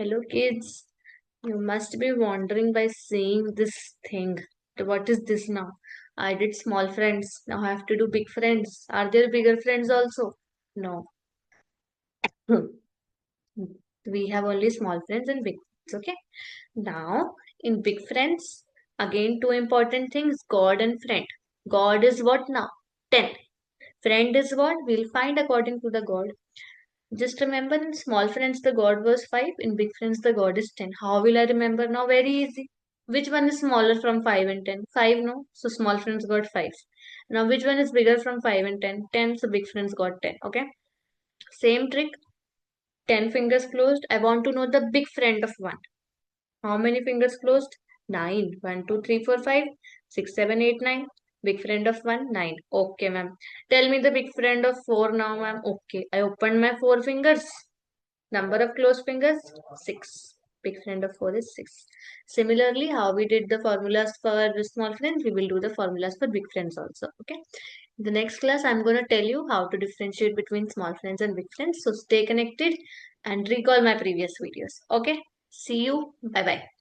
Hello, kids. You must be wondering by seeing this thing. What is this now? I did small friends. Now I have to do big friends. Are there bigger friends also? No. We have only small friends and big friends. Okay. Now, in big friends, again, two important things God and friend. God is what now? 10. Friend is what? We'll find according to the God. Just remember in small friends the God was 5, in big friends the God is 10. How will I remember now? Very easy. Which one is smaller from 5 and 10? 5, no? So small friends got 5. Now which one is bigger from 5 and 10? 10, so big friends got 10. Okay? Same trick. 10 fingers closed. I want to know the big friend of 1. How many fingers closed? 9. 1, 2, 3, 4, 5, 6, 7, 8, 9. Big friend of 1, 9. Okay, ma'am. Tell me the big friend of 4 now, ma'am. Okay. I opened my 4 fingers. Number of closed fingers? 6. Big friend of 4 is 6. Similarly, how we did the formulas for small friends, we will do the formulas for big friends also. Okay. In the next class, I'm going to tell you how to differentiate between small friends and big friends. So stay connected and recall my previous videos. Okay. See you. Bye bye.